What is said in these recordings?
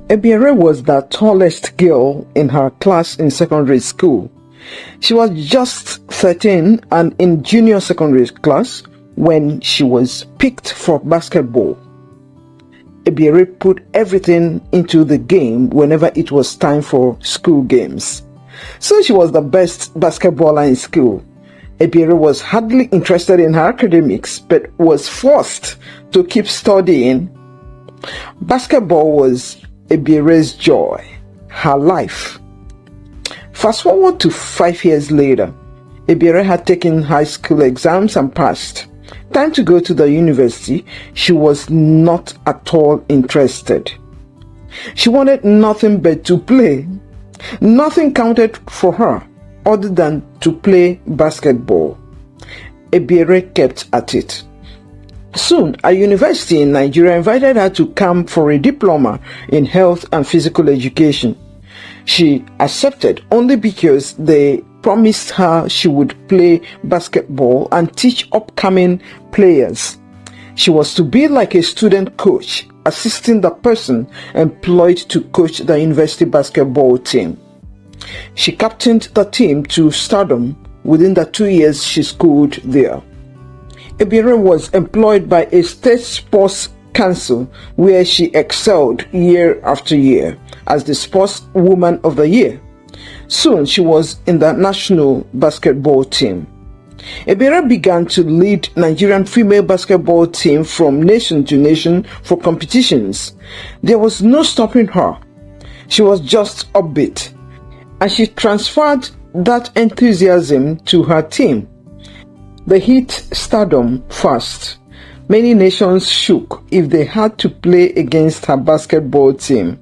Ebiere was the tallest girl in her class in secondary school. She was just 13 and in junior secondary class when she was picked for basketball. Ebiere put everything into the game whenever it was time for school games. So she was the best basketballer in school. Ebiere was hardly interested in her academics but was forced to keep studying. Basketball was Ebiere's joy, her life. Fast forward to 5 years later, Ebiere had taken high school exams and passed. Time to go to the university, she was not at all interested. She wanted nothing but to play. Nothing counted for her other than to play basketball. Ebiere kept at it. Soon, a university in Nigeria invited her to come for a diploma in health and physical education. She accepted only because they promised her she would play basketball and teach upcoming players. She was to be like a student coach, assisting the person employed to coach the university basketball team. She captained the team to stardom within the 2 years she schooled there. Ebiere was employed by a state sports council where she excelled year after year as the sportswoman of the year. Soon she was in the national basketball team. Ebiere began to lead Nigerian female basketball team from nation to nation for competitions. There was no stopping her. She was just upbeat, and she transferred that enthusiasm to her team. They hit stardom fast. Many nations shook if they had to play against her basketball team.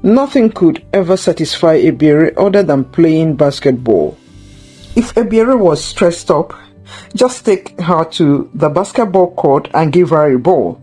Nothing could ever satisfy Ebiere other than playing basketball. If Ebiere was stressed up, just take her to the basketball court and give her a ball.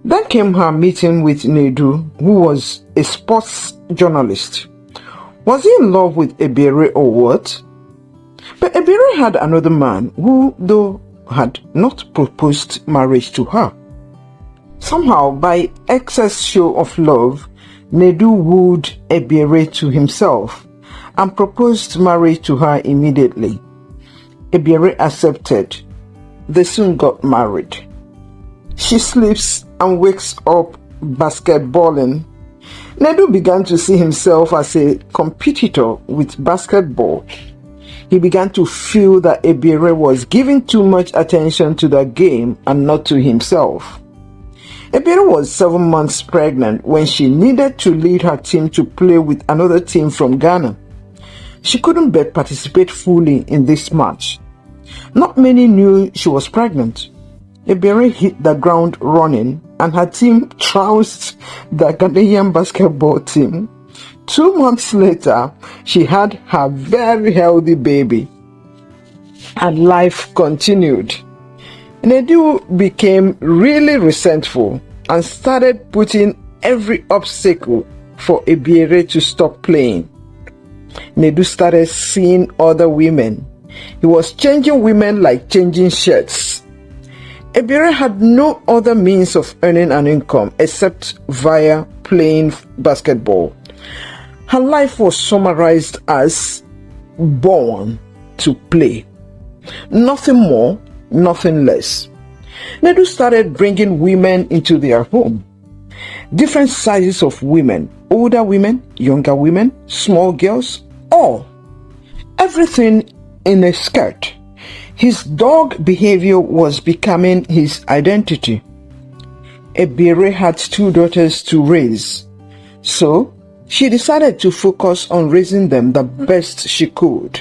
Then came her meeting with Nedu, who was a sports journalist. Was he in love with Ebiere or what? But Ebiere had another man who, though, had not proposed marriage to her. Somehow, by excess show of love, Nedu wooed Ebiere to himself and proposed marriage to her immediately. Ebiere accepted. They soon got married. She sleeps and wakes up basketballing. Nedu began to see himself as a competitor with basketball. He began to feel that Ebiere was giving too much attention to the game and not to himself. Ebiere was 7 months pregnant when she needed to lead her team to play with another team from Ghana. She couldn't but participate fully in this match. Not many knew she was pregnant. Ebiere hit the ground running and her team trounced the Ghanaian basketball team. 2 months later, she had her very healthy baby, and life continued. Nedu became really resentful and started putting every obstacle for Ebiere to stop playing. Nedu started seeing other women. He was changing women like changing shirts. Ebiere had no other means of earning an income except via playing basketball. Her life was summarized as born to play. Nothing more, nothing less. Nedu started bringing women into their home. Different sizes of women, older women, younger women, small girls, all. Everything in a skirt. His dog behavior was becoming his identity. Ebiere had 2 daughters to raise, so she decided to focus on raising them the best she could.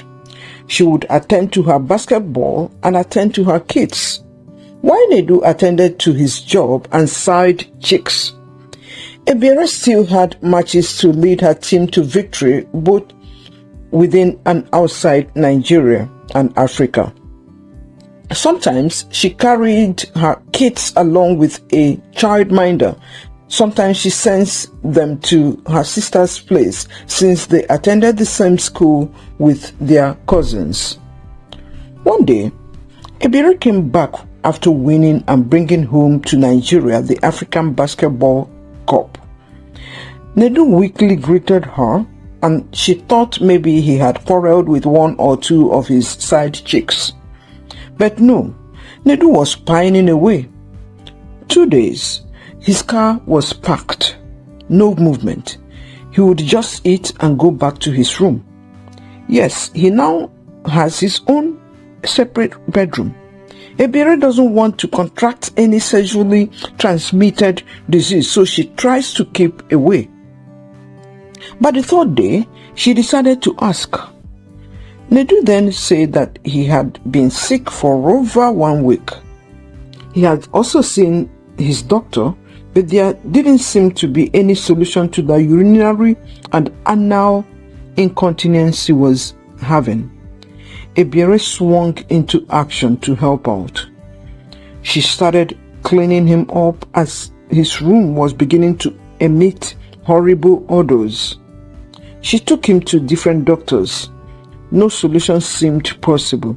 She would attend to her basketball and attend to her kids, while Nedu attended to his job and side chics. Ebiere still had matches to lead her team to victory both within and outside Nigeria and Africa. Sometimes she carried her kids along with a childminder. Sometimes she sends them to her sister's place since they attended the same school with their cousins. One day, Ebiere came back after winning and bringing home to Nigeria the African Basketball Cup. Nedu weakly greeted her, and she thought maybe he had quarreled with one or two of his side chicks. But no, Nedu was pining away. 2 days, his car was parked. No movement. He would just eat and go back to his room. Yes, he now has his own separate bedroom. Ebiere doesn't want to contract any sexually transmitted disease, so she tries to keep away. By the 3rd day, she decided to ask. Nedu then said that he had been sick for over 1 week. He had also seen his doctor, but there didn't seem to be any solution to the urinary and anal incontinence he was having. Ebiere swung into action to help out. She started cleaning him up as his room was beginning to emit horrible odors. She took him to different doctors. No solution seemed possible.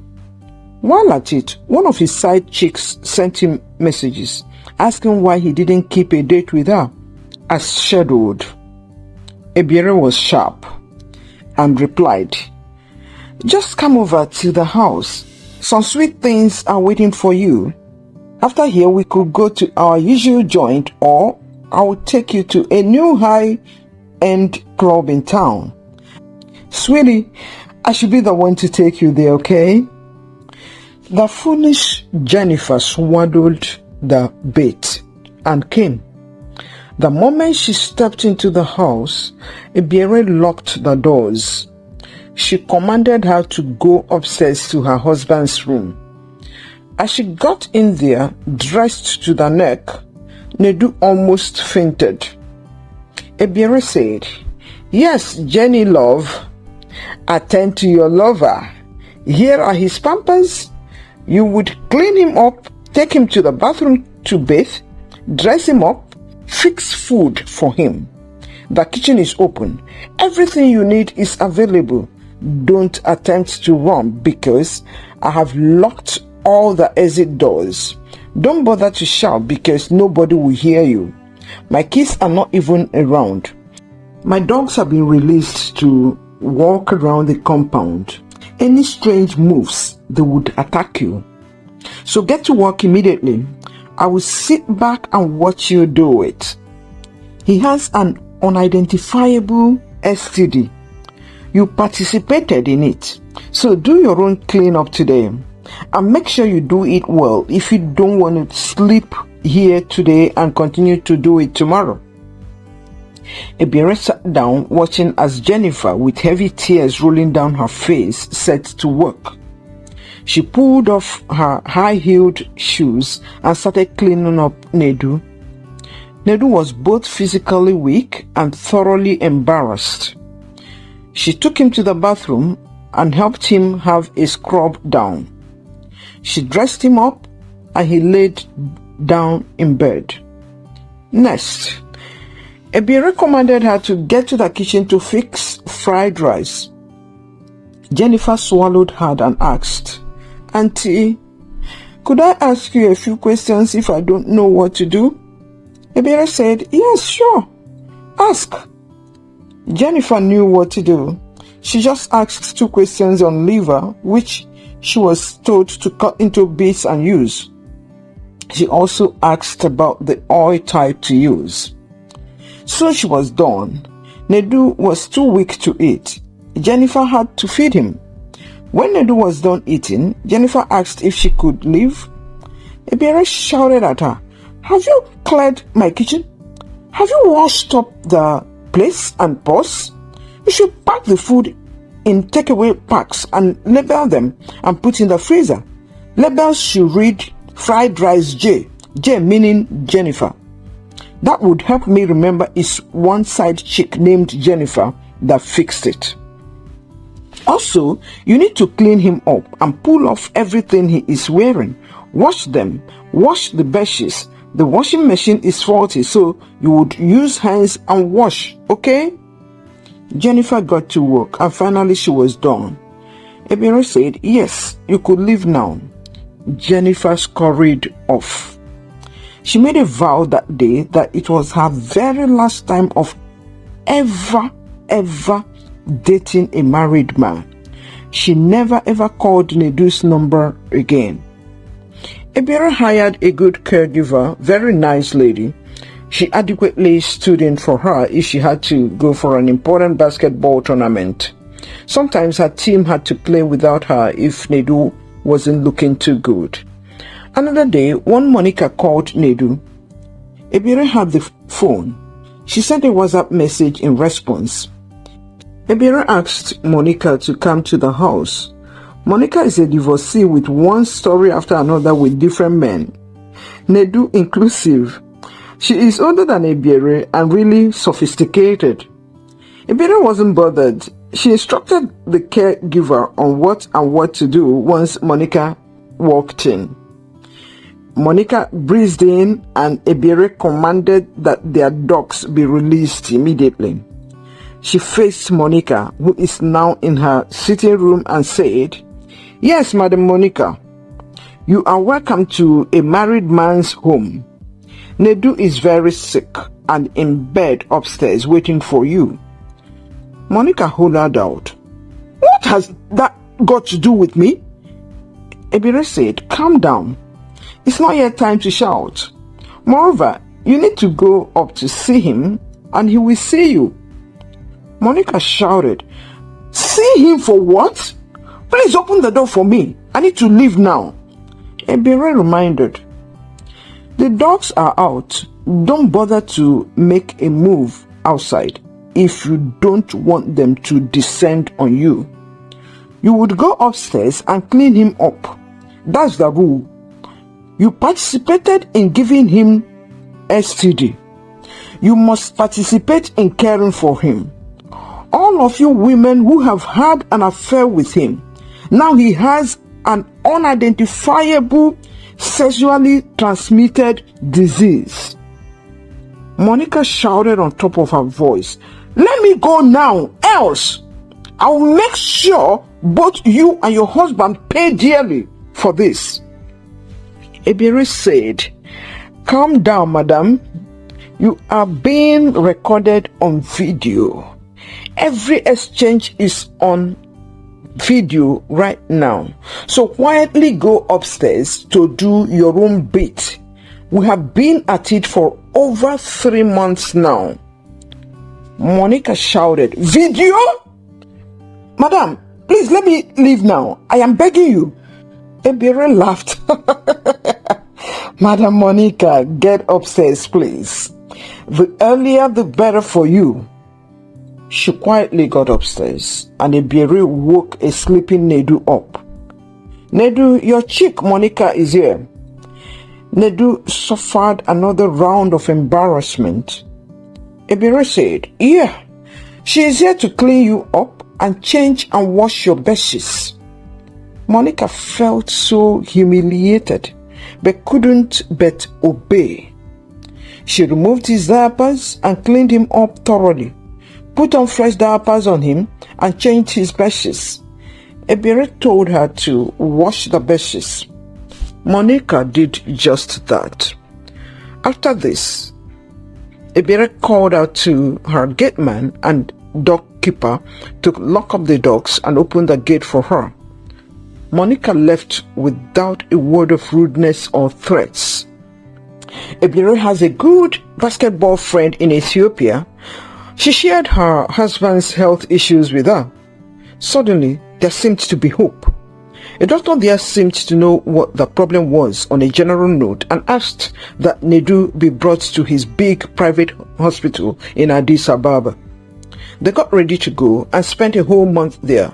While at it, one of his side chicks sent him messages asking why he didn't keep a date with her as scheduled. Ebiere was sharp and replied, "Just come over to the house. Some sweet things are waiting for you. After here, we could go to our usual joint, or I will take you to a new high-end club in town. Sweetie, I should be the one to take you there, okay?" The foolish Jennifer swallowed the bait and came. The moment she stepped into the house, Ebiere locked the doors. She commanded her to go upstairs to her husband's room. As she got in there, dressed to the neck, Nedu almost fainted. Ebiere said, "Yes, Jenny love, attend to your lover. Here are his pampers. You would clean him up, take him to the bathroom to bathe, dress him up, fix food for him. The kitchen is open. Everything you need is available. Don't attempt to run because I have locked all the exit doors. Don't bother to shout because nobody will hear you. My kids are not even around. My dogs have been released to walk around the compound. Any strange moves, they would attack you. So get to work immediately. I will sit back and watch you do it. He has an unidentifiable STD. You participated in it. So do your own cleanup today. And make sure you do it well if you don't want to sleep here today and continue to do it tomorrow." Ebiere sat down watching as Jennifer, with heavy tears rolling down her face, set to work. She pulled off her high-heeled shoes and started cleaning up Nedu. Nedu was both physically weak and thoroughly embarrassed. She took him to the bathroom and helped him have a scrub down. She dressed him up and he laid down in bed. Next, Ebiere commanded her to get to the kitchen to fix fried rice. Jennifer swallowed hard and asked, "Auntie, could I ask you a few questions if I don't know what to do?" Ebiere said, "Yes, sure. Ask." Jennifer knew what to do. She just asked 2 questions on liver, which she was told to cut into bits and use. She also asked about the oil type to use. So she was done. Nedu was too weak to eat. Jennifer had to feed him. When Nedu was done eating, Jennifer asked if she could leave. Ebiere shouted at her, "Have you cleared my kitchen? Have you washed up the place and pots? You should pack the food in takeaway packs and label them and put in the freezer. Labels should read fried rice J, J meaning Jennifer. That would help me remember it's one side chick named Jennifer that fixed it. Also, you need to clean him up and pull off everything he is wearing. Wash them. Wash the bedsheets. The washing machine is faulty, so you would use hands and wash, okay?" Jennifer got to work and finally she was done. Ebiere said, "Yes, you could leave now." Jennifer scurried off. She made a vow that day that it was her very last time of ever dating a married man. She never ever called Nedu's number again. Ebiere hired a good caregiver, very nice lady. She adequately stood in for her if she had to go for an important basketball tournament. Sometimes her team had to play without her if Nedu wasn't looking too good. Another day, one Monica called Nedu. Ebiere had the phone. She sent a WhatsApp message in response. Ebiere asked Monica to come to the house. Monica is a divorcee with one story after another with different men, Nedu inclusive. She is older than Ebiere and really sophisticated. Ebiere wasn't bothered. She instructed the caregiver on what to do once Monica walked in. Monica breezed in and Ebiere commanded that their dogs be released immediately. She faced Monica, who is now in her sitting room, and said, "Yes, Madam Monica, you are welcome to a married man's home. Nedu is very sick and in bed upstairs waiting for you." Monica hollered out, "What has that got to do with me?" Ebiere said, "Calm down. It's not yet time to shout. Moreover, you need to go up to see him and he will see you." Monica shouted, "See him for what? Please open the door for me. I need to leave now." Ebiere reminded, "The dogs are out. Don't bother to make a move outside if you don't want them to descend on you. You would go upstairs and clean him up. That's the rule. You participated in giving him STD. You must participate in caring for him. All of you women who have had an affair with him, now he has an unidentifiable sexually transmitted disease." Monica shouted on top of her voice, "Let me go now, else I will make sure both you and your husband pay dearly for this." Ebiere said, "Calm down, madam. You are being recorded on video. Every exchange is on video right now. So quietly go upstairs to do your own bit. We have been at it for over 3 months now." Monica shouted, "Video? Madam, please let me leave now. I am begging you." Ebiere laughed. "Madam Monica, get upstairs, please. The earlier the better for you." She quietly got upstairs and Ebiere woke a sleeping Nedu up. "Nedu, your chick Monica is here." Nedu suffered another round of embarrassment. Ebiere said, "Yeah, she is here to clean you up and change and wash your bedsheets." Monica felt so humiliated but couldn't but obey. She removed his diapers and cleaned him up thoroughly, put on fresh diapers on him, and changed his bedsheets. Ebiere told her to wash the bedsheets. Monica did just that. After this, Ebiere called out to her gate man and dog keeper to lock up the dogs and open the gate for her. Monica left without a word of rudeness or threats. Ebiere has a good basketball friend in Ethiopia. She shared her husband's health issues with her. Suddenly, there seemed to be hope. A doctor there seemed to know what the problem was on a general note and asked that Nedu be brought to his big private hospital in Addis Ababa. They got ready to go and spent a whole month there.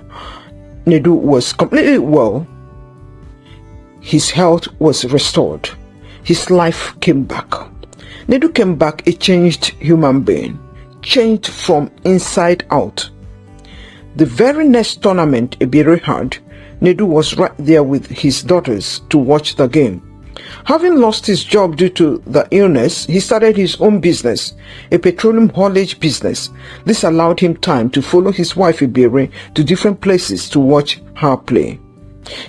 Nedu was completely well. His health was restored. His life came back. Nedu came back a changed human being, changed from inside out. The very next tournament Ebiere had, Nedu was right there with his daughters to watch the game. Having lost his job due to the illness, he started his own business, a petroleum haulage business. This allowed him time to follow his wife Ebiere to different places to watch her play.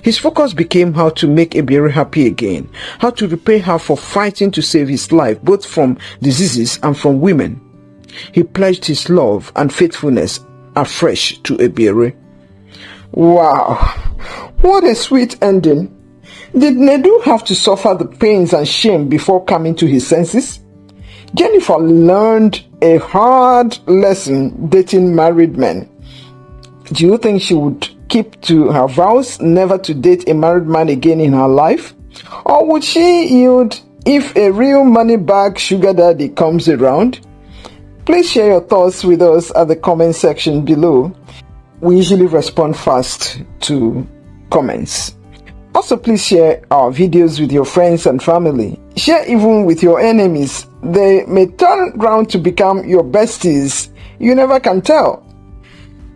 His focus became how to make Ebiere happy again, how to repay her for fighting to save his life, both from diseases and from women. he pledged his love and faithfulness afresh to Ebiere. Wow, what a sweet ending. Did Nedu have to suffer the pains and shame before coming to his senses? Jennifer learned a hard lesson dating married men. Do you think she would keep to her vows never to date a married man again in her life? Or would she yield if a real money bag sugar daddy comes around? Please share your thoughts with us at the comment section below. We usually respond fast to comments. Also, please share our videos with your friends and family. Share even with your enemies. They may turn round to become your besties. You never can tell.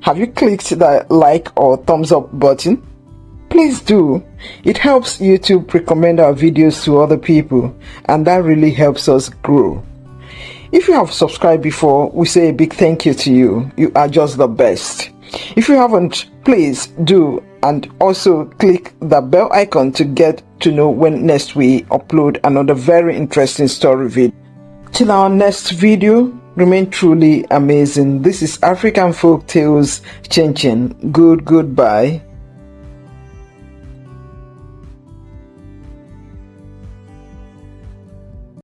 Have you clicked the like or thumbs up button? Please do. It helps YouTube recommend our videos to other people, and that really helps us grow. If you have subscribed before, we say a big thank you to you. You are just the best. If you haven't, please do, and also click the bell icon to get to know when next we upload another very interesting story video. Till our next video, remain truly amazing. This is African Folk Tales ChinChin. Goodbye.